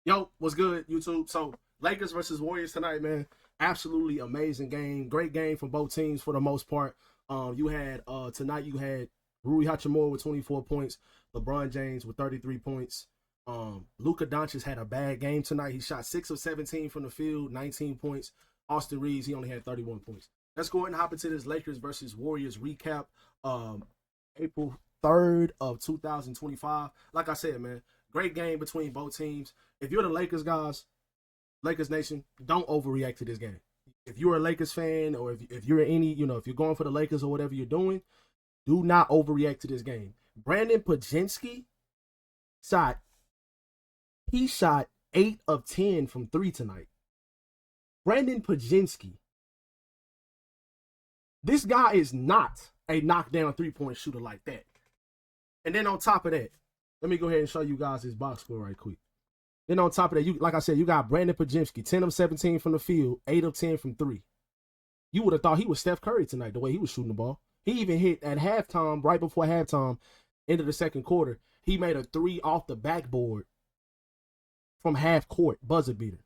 Yo, what's good, YouTube? So, Lakers versus Warriors tonight, man. Absolutely amazing game. Great game from both teams for the most part. You had tonight you had Rui Hachimura with 24 points, LeBron James with 33 points. Luka Doncic had a bad game tonight. He shot 6 of 17 from the field, 19 points. Austin Reeves, he only had 31 points. Let's go ahead and hop into this Lakers versus Warriors recap. Um, April 3rd of 2025. Like I said, man, great game between both teams. If you're the Lakers guys, Lakers Nation, don't overreact to this game. If you're a Lakers fan or if you're any, if you're going for the Lakers or whatever you're doing, do not overreact to this game. Brandon Podziemski shot, he shot 8 of 10 from 3 tonight. Brandon Podziemski. This guy is not a knockdown three-point shooter like that. And then on top of that, let me go ahead and show you guys his box score right quick. Then on top of that, like I said, you got Brandon Podziemski, 10 of 17 from the field, 8 of 10 from 3. You would have thought he was Steph Curry tonight, the way he was shooting the ball. He even hit at halftime, right before halftime, into the second quarter. He made a 3 off the backboard from half court, buzzer beater.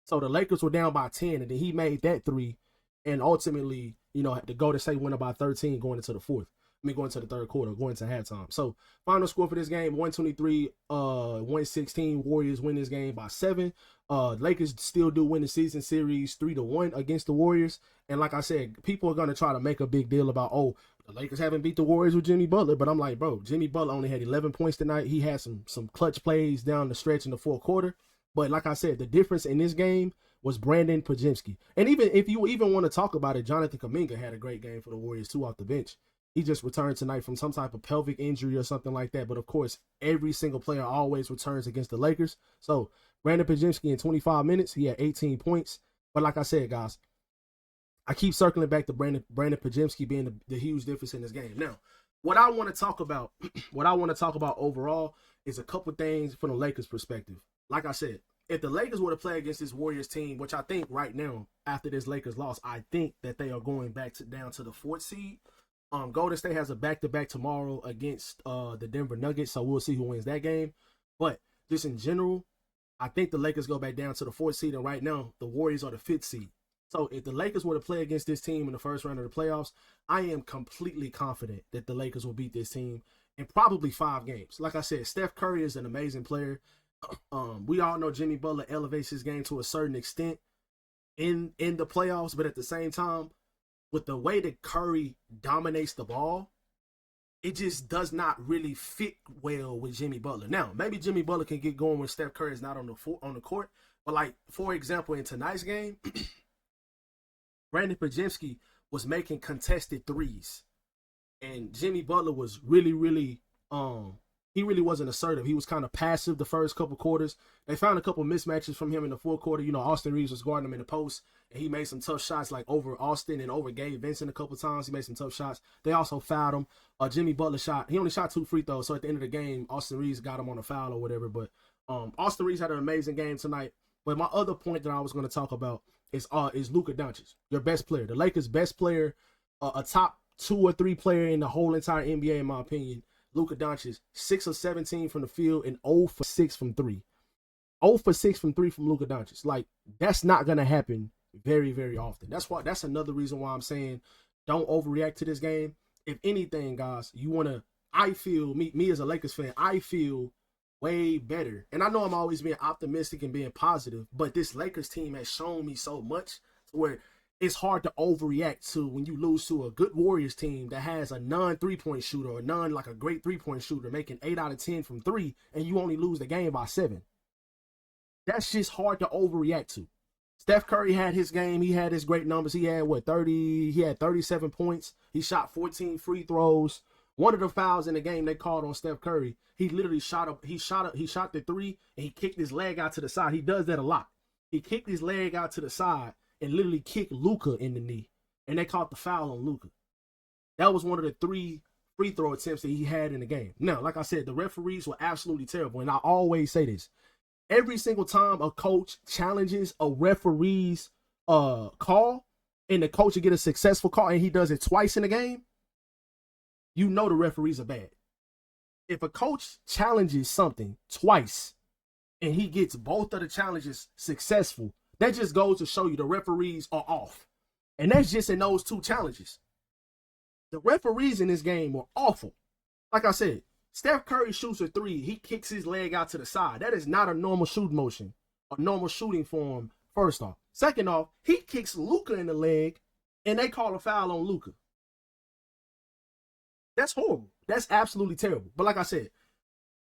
So the Lakers were down by 10, and then he made that 3, and ultimately, the Golden State went up by 13 going into the fourth. Going to the third quarter, going to halftime. So final score for this game, 123, 116. Warriors win this game by 7. Lakers still do win the season series 3-1 against the Warriors. And like I said, people are going to try to make a big deal about, the Lakers haven't beat the Warriors with Jimmy Butler. But I'm like, bro, Jimmy Butler only had 11 points tonight. He had some clutch plays down the stretch in the fourth quarter. But like I said, the difference in this game was Brandon Podziemski. And even if you even want to talk about it, Jonathan Kuminga had a great game for the Warriors too off the bench. He just returned tonight from some type of pelvic injury or something like that. But of course, every single player always returns against the Lakers. So Brandon Podziemski in 25 minutes, he had 18 points. But like I said, guys, I keep circling back to Brandon Podziemski being the huge difference in this game. Now, what I want to talk about, overall is a couple things from the Lakers' perspective. Like I said, if the Lakers were to play against this Warriors team, which I think right now, after this Lakers loss, I think that they are going back down to the 4th seed. Golden State has a back-to-back tomorrow against the Denver Nuggets, so we'll see who wins that game. But just in general, I think the Lakers go back down to the 4th seed, and right now, the Warriors are the 5th seed. So if the Lakers were to play against this team in the first round of the playoffs, I am completely confident that the Lakers will beat this team in probably 5 games. Like I said, Steph Curry is an amazing player. We all know Jimmy Butler elevates his game to a certain extent in the playoffs, but at the same time, with the way that Curry dominates the ball, it just does not really fit well with Jimmy Butler. Now, maybe Jimmy Butler can get going when Steph Curry is not on the court, but like for example, in tonight's game, Brandon Podziemski was making contested threes, and Jimmy Butler was really he really wasn't assertive. He was kind of passive the first couple quarters. They found a couple mismatches from him in the fourth quarter. Austin Reeves was guarding him in the post, and he made some tough shots like over Austin and over Gabe Vincent a couple times. He made some tough shots. They also fouled him. Jimmy Butler he only shot 2 free throws, so at the end of the game, Austin Reeves got him on a foul or whatever. But Austin Reeves had an amazing game tonight. But my other point that I was going to talk about is Luka Doncic, your best player, the Lakers' best player, a top 2 or 3 player in the whole entire NBA, in my opinion. Luka Doncic, 6 of 17 from the field and 0 for 6 from 3. 0 for 6 from 3 from Luka Doncic. Like, that's not going to happen very, very often. That's another reason why I'm saying don't overreact to this game. If anything, guys, I feel, me as a Lakers fan, I feel way better. And I know I'm always being optimistic and being positive, but this Lakers team has shown me so much where it's hard to overreact to when you lose to a good Warriors team that has a non-3-point shooter or like a great 3-point shooter making 8 out of 10 from 3, and you only lose the game by 7. That's just hard to overreact to. Steph Curry had his game. He had his great numbers. He had 30, he had 37 points. He shot 14 free throws. One of the fouls in the game they called on Steph Curry, he literally shot the 3 and he kicked his leg out to the side. He does that a lot. He kicked his leg out to the side and literally kicked Luka in the knee. And they caught the foul on Luka. That was one of the 3 free throw attempts that he had in the game. Now, like I said, the referees were absolutely terrible. And I always say this. Every single time a coach challenges a referee's call and the coach will get a successful call and he does it twice in the game, you know the referees are bad. If a coach challenges something twice and he gets both of the challenges successful, that just goes to show you the referees are off. And that's just in those 2 challenges. The referees in this game were awful. Like I said, Steph Curry shoots a 3. He kicks his leg out to the side. That is not a normal shooting motion, a normal shooting form, first off. Second off, he kicks Luka in the leg, and they call a foul on Luka. That's horrible. That's absolutely terrible. But like I said,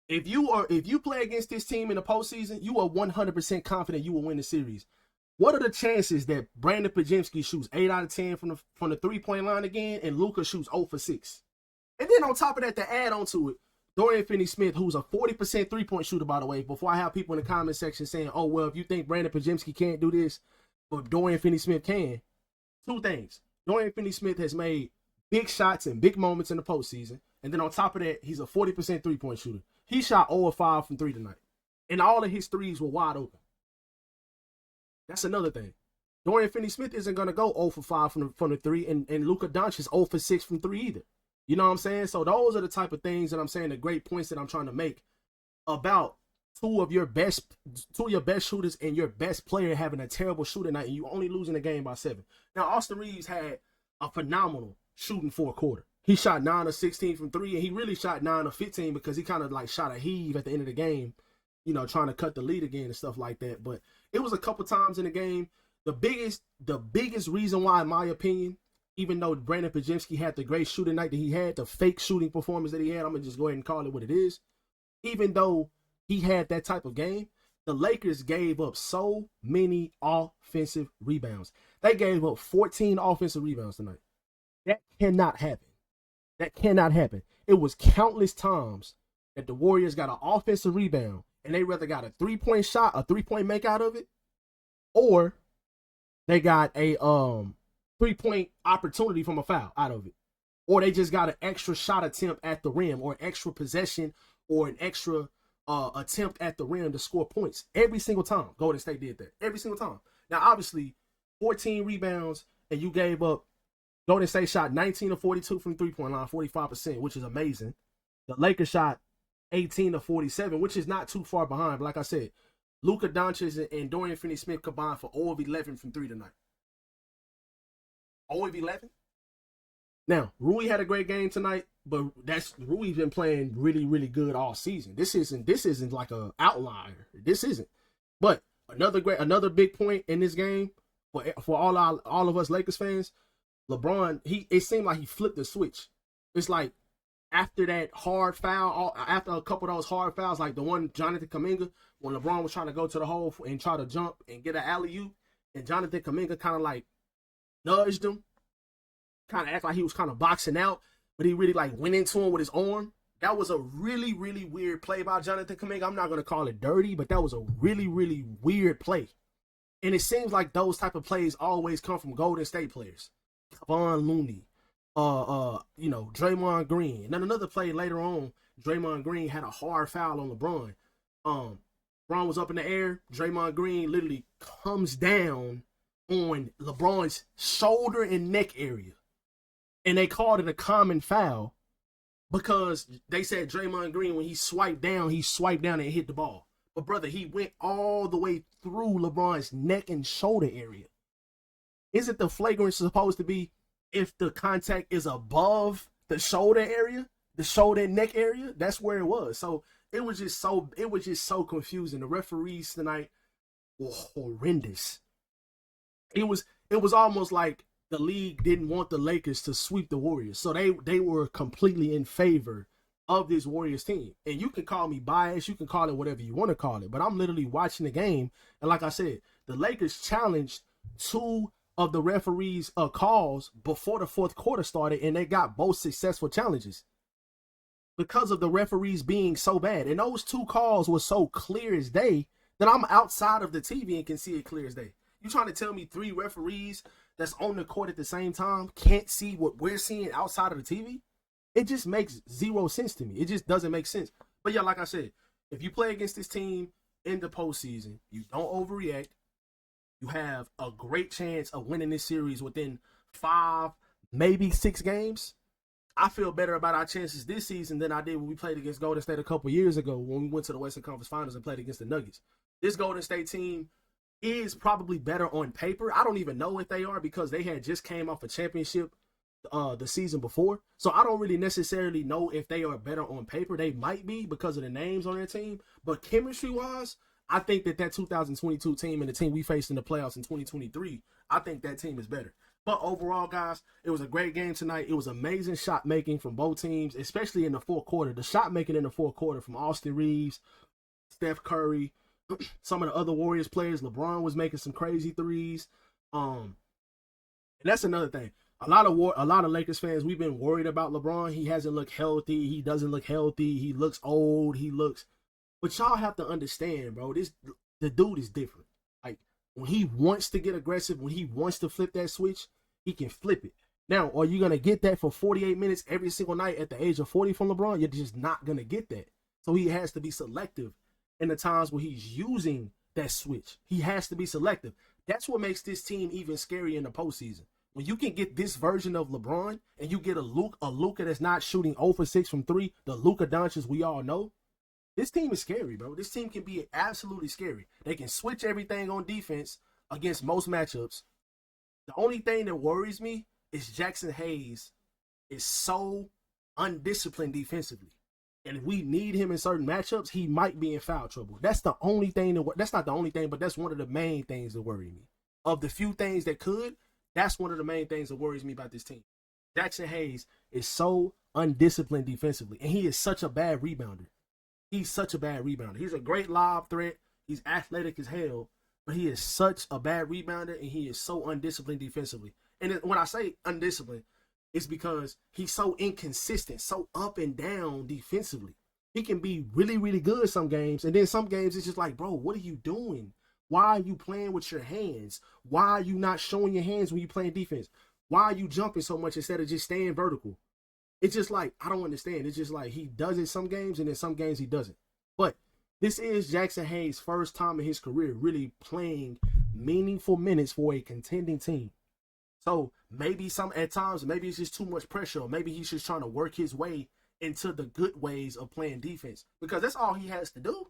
if you play against this team in the postseason, you are 100% confident you will win the series. What are the chances that Brandon Podziemski shoots 8 out of 10 from the 3-point line again, and Luka shoots 0 for 6? And then on top of that, to add on to it, Dorian Finney-Smith, who's a 40% 3-point shooter, by the way, before I have people in the comment section saying, oh, well, if you think Brandon Podziemski can't do this, but Dorian Finney-Smith can, 2 things. Dorian Finney-Smith has made big shots and big moments in the postseason, and then on top of that, he's a 40% 3-point shooter. He shot 0 of 5 from 3 tonight, and all of his threes were wide open. That's another thing. Dorian Finney-Smith isn't going to go 0 for 5 from the 3, and Luka Doncic is 0 for 6 from 3 either. You know what I'm saying? So those are the type of things that I'm saying, the great points that I'm trying to make about two of your best shooters and your best player having a terrible shooting night, and you only losing the game by 7. Now, Austin Reeves had a phenomenal shooting for a quarter. He shot 9 of 16 from 3, and he really shot 9 of 15 because he kind of like shot a heave at the end of the game, you know, trying to cut the lead again and stuff like that. But it was a couple times in the game. The biggest reason why, in my opinion, even though Brandon Podziemski had the great shooting night that he had, the fake shooting performance that he had, I'm going to just go ahead and call it what it is. Even though he had that type of game, the Lakers gave up so many offensive rebounds. They gave up 14 offensive rebounds tonight. That cannot happen. That cannot happen. It was countless times that the Warriors got an offensive rebound and they rather got a 3-point shot, a 3-point make out of it, or they got a 3-point opportunity from a foul out of it, or they just got an extra shot attempt at the rim, or an extra possession, or an extra attempt at the rim to score points. Every single time Golden State did that. Every single time. Now, obviously, 14 rebounds, and you gave up. Golden State shot 19 of 42 from 3-point line, 45%, which is amazing. The Lakers shot 18 of 47, which is not too far behind. But like I said, Luka Doncic and Dorian Finney-Smith combined for 0 of 11 from 3 tonight. 0 of 11? Now, Rui had a great game tonight, but Rui's been playing really, really good all season. This isn't like a outlier. This isn't. But another big point in this game for all of us Lakers fans, LeBron, it seemed like he flipped the switch. It's like after that hard foul, after a couple of those hard fouls, like the one Jonathan Kuminga, when LeBron was trying to go to the hole and try to jump and get an alley-oop, and Jonathan Kuminga kind of like nudged him, kind of act like he was kind of boxing out, but he really like went into him with his arm. That was a really, really weird play by Jonathan Kuminga. I'm not going to call it dirty, but that was a really, really weird play. And it seems like those type of plays always come from Golden State players. Kevon Looney, Draymond Green. And then another play later on, Draymond Green had a hard foul on LeBron. LeBron was up in the air. Draymond Green literally comes down on LeBron's shoulder and neck area. And they called it a common foul because they said Draymond Green, when he swiped down and hit the ball. But brother, he went all the way through LeBron's neck and shoulder area. Isn't the flagrant supposed to be if the contact is above the shoulder area, the shoulder and neck area? That's where it was. So it was just so confusing. The referees tonight were horrendous. It was almost like the league didn't want the Lakers to sweep the Warriors. So they were completely in favor of this Warriors team. And you can call me biased, you can call it whatever you want to call it, but I'm literally watching the game. And like I said, the Lakers challenged 2 of the referees' calls before the fourth quarter started, and they got both successful challenges because of the referees being so bad. And those 2 calls were so clear as day that I'm outside of the TV and can see it clear as day. You trying to tell me 3 referees that's on the court at the same time can't see what we're seeing outside of the TV? It just makes zero sense to me. It just doesn't make sense. But yeah, like I said, if you play against this team in the postseason, you don't overreact. You have a great chance of winning this series within 5, maybe 6 games. I feel better about our chances this season than I did when we played against Golden State a couple years ago when we went to the Western Conference Finals and played against the Nuggets. This Golden State team is probably better on paper. I don't even know if they are because they had just came off a championship the season before. So I don't really necessarily know if they are better on paper. They might be because of the names on their team. But chemistry-wise, I think that 2022 team and the team we faced in the playoffs in 2023, I think that team is better. But overall, guys, it was a great game tonight. It was amazing shot making from both teams, especially in the fourth quarter. The shot making in the fourth quarter from Austin Reeves, Steph Curry, some of the other Warriors players. LeBron was making some crazy threes. And that's another thing. A lot of Lakers fans, we've been worried about LeBron. He hasn't looked healthy. He doesn't look healthy. He looks old. But y'all have to understand, bro. The dude is different. Like when he wants to get aggressive, when he wants to flip that switch, he can flip it. Now, are you going to get that for 48 minutes every single night at the age of 40 from LeBron? You're just not going to get that. So he has to be selective in the times where he's using that switch. He has to be selective. That's what makes this team even scary in the postseason. When you can get this version of LeBron and you get a Luka that's not shooting 0 for 6 from 3, the Luka Doncic we all know, this team is scary, bro. This team can be absolutely scary. They can switch everything on defense against most matchups. The only thing that worries me is Jackson Hayes is so undisciplined defensively. And if we need him in certain matchups, he might be in foul trouble. That's the only thing that's not the only thing, but that's one of the main things that worry me. Of the few things that could, that's one of the main things that worries me about this team. Jackson Hayes is so undisciplined defensively, and he is such a bad rebounder. He's such a bad rebounder. He's a great lob threat. He's athletic as hell. But he is such a bad rebounder, and he is so undisciplined defensively. And when I say undisciplined, it's because he's so inconsistent, so up and down defensively. He can be really, really good some games, and then some games it's just like, bro, what are you doing? Why are you playing with your hands? Why are you not showing your hands when you're playing defense? Why are you jumping so much instead of just staying vertical? It's just like, I don't understand. It's just like he does it some games, and then some games he doesn't. But this is Jackson Hayes' first time in his career really playing meaningful minutes for a contending team. So maybe at times, maybe it's just too much pressure. Or maybe he's just trying to work his way into the good ways of playing defense. Because that's all he has to do.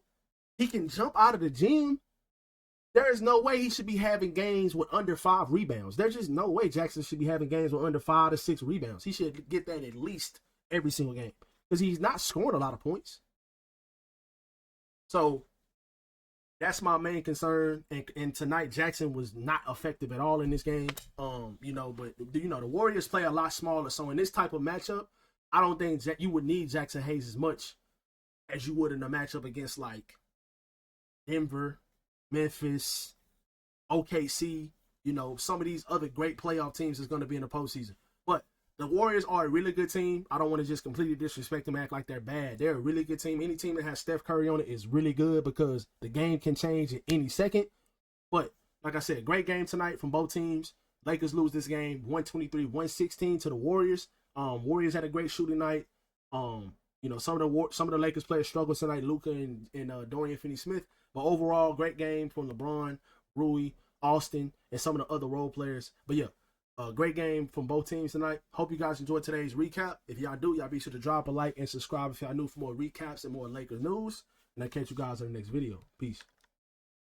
He can jump out of the gym. There is no way he should be having games with under 5 rebounds. There's just no way Jackson should be having games with under 5 to 6 rebounds. He should get that at least every single game. Because he's not scoring a lot of points. So that's my main concern. And tonight Jackson was not effective at all in this game. But the Warriors play a lot smaller. So in this type of matchup, I don't think you would need Jackson Hayes as much as you would in a matchup against like Denver, Memphis, OKC, some of these other great playoff teams is going to be in the postseason. But the Warriors are a really good team. I don't want to just completely disrespect them, act like they're bad. They're a really good team. Any team that has Steph Curry on it is really good because the game can change at any second. But like I said, great game tonight from both teams. Lakers lose this game 123-116 to the Warriors. Warriors had a great shooting night. Some of the Lakers players struggled tonight, Luka and Dorian Finney-Smith. But overall, great game from LeBron, Rui, Austin, and some of the other role players. But yeah, great game from both teams tonight. Hope you guys enjoyed today's recap. If y'all do, y'all be sure to drop a like and subscribe if y'all new for more recaps and more Lakers news. And I'll catch you guys in the next video. Peace.